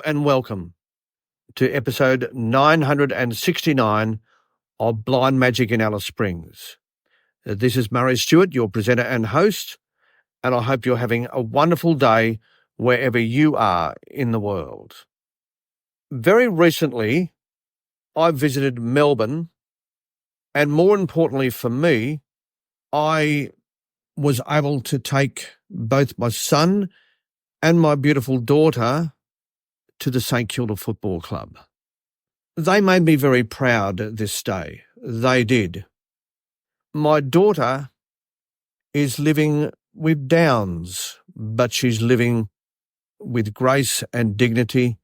and welcome to episode 969 of Blind Magic in Alice Springs. This is Murray Stewart, your presenter and host, and I hope you're having a wonderful day wherever you are in the world. Very recently, I visited Melbourne, and more importantly for me, I was able to take both my son and my beautiful daughter to the St Kilda Football Club. They made me very proud this day. They did. My daughter is living with Downs, but she's living with grace and dignity,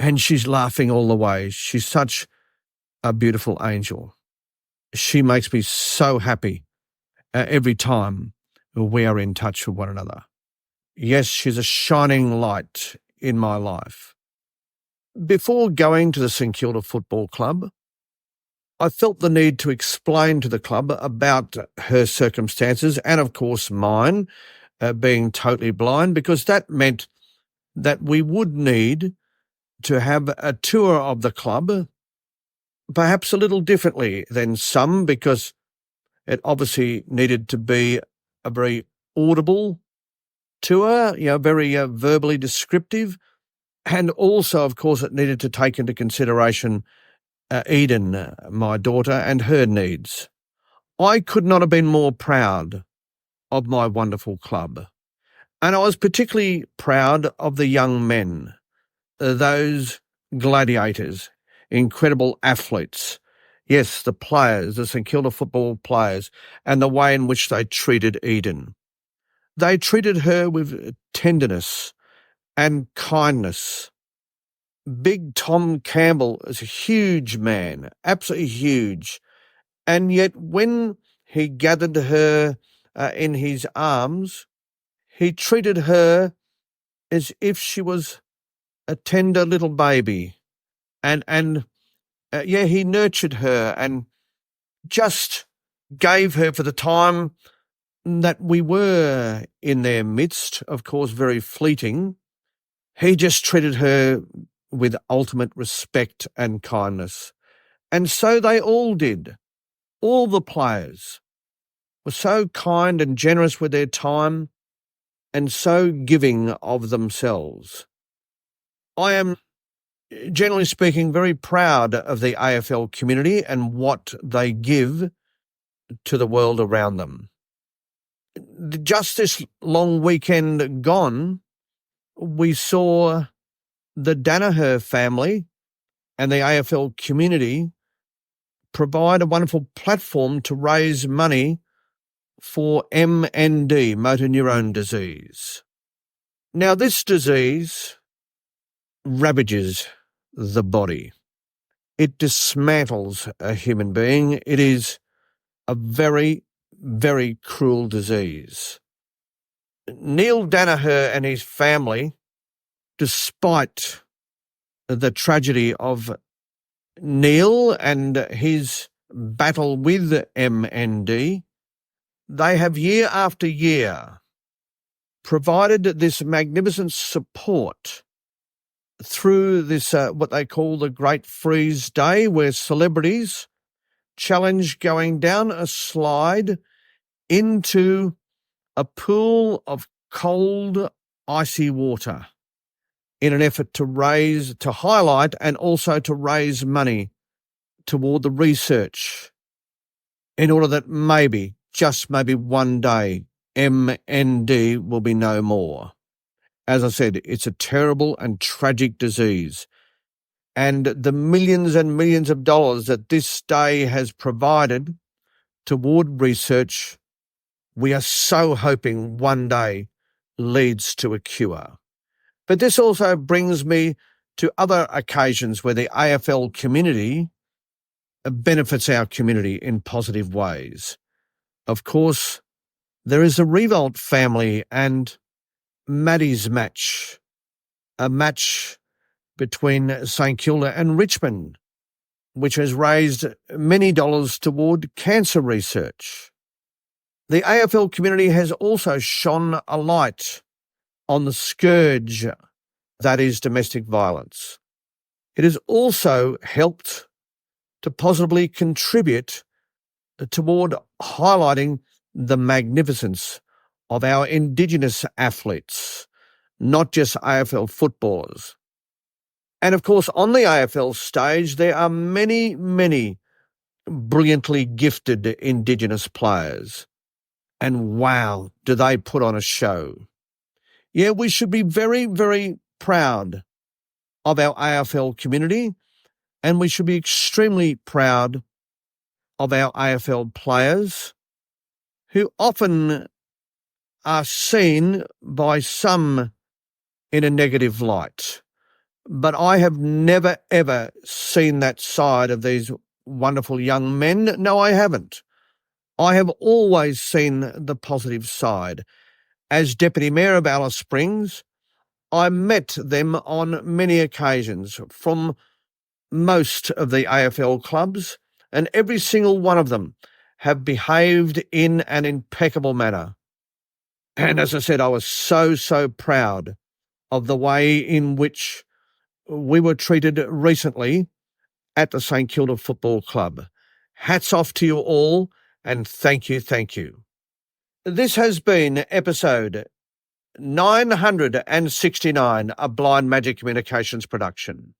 and she's laughing all the way. She's such a beautiful angel. She makes me so happy every time we are in touch with one another. Yes, she's a shining light in my life. Before going to the St Kilda Football Club, I felt the need to explain to the club about her circumstances and, of course, mine, being totally blind, because that meant that we would need to have a tour of the club, perhaps a little differently than some, because it obviously needed to be a very audible tour, very verbally descriptive. And also, of course, it needed to take into consideration Eden, my daughter, and her needs. I could not have been more proud of my wonderful club. And I was particularly proud of the young men, those gladiators, incredible athletes. Yes, the players, the St Kilda football players, and the way in which they treated Eden. They treated her with tenderness and kindness. Big Tom Campbell is a huge man, absolutely huge. And yet when he gathered her in his arms, he treated her as if she was a tender little baby. And he nurtured her and just gave her, for the time that we were in their midst, of course, very fleeting, he just treated her with ultimate respect and kindness. And so they all did. All the players were so kind and generous with their time and so giving of themselves. I am, generally speaking, very proud of the AFL community and what they give to the world around them. Just this long weekend gone, we saw the Danaher family and the AFL community provide a wonderful platform to raise money for MND, motor neurone disease. Now, this disease ravages the body. It dismantles a human being. It is a very, very cruel disease. Neil Danaher and his family, despite the tragedy of Neil and his battle with MND, they have year after year provided this magnificent support through this, what they call the Great Freeze Day, where celebrities challenge going down a slide into a pool of cold, icy water in an effort to highlight and also to raise money toward the research in order that maybe, just maybe one day, MND will be no more. As I said, it's a terrible and tragic disease. And the millions and millions of dollars that this day has provided toward research, we are so hoping one day leads to a cure. But this also brings me to other occasions where the AFL community benefits our community in positive ways. Of course, there is the Revolt family and Maddie's match, a match between St Kilda and Richmond, which has raised many dollars toward cancer research. The AFL community has also shone a light on the scourge that is domestic violence. It has also helped to positively contribute toward highlighting the magnificence of our Indigenous athletes, not just AFL footballers. And of course, on the AFL stage, there are many, many brilliantly gifted Indigenous players. And wow, do they put on a show. Yeah, we should be very, very proud of our AFL community, and we should be extremely proud of our AFL players, who often are seen by some in a negative light. But I have never, ever seen that side of these wonderful young men. No, I haven't. I have always seen the positive side. As Deputy Mayor of Alice Springs, I met them on many occasions from most of the AFL clubs, and every single one of them have behaved in an impeccable manner. And as I said, I was so proud of the way in which we were treated recently at the St Kilda Football Club. Hats off to you all, and thank you, thank you. This has been episode 969 of Blind Magic Communications production.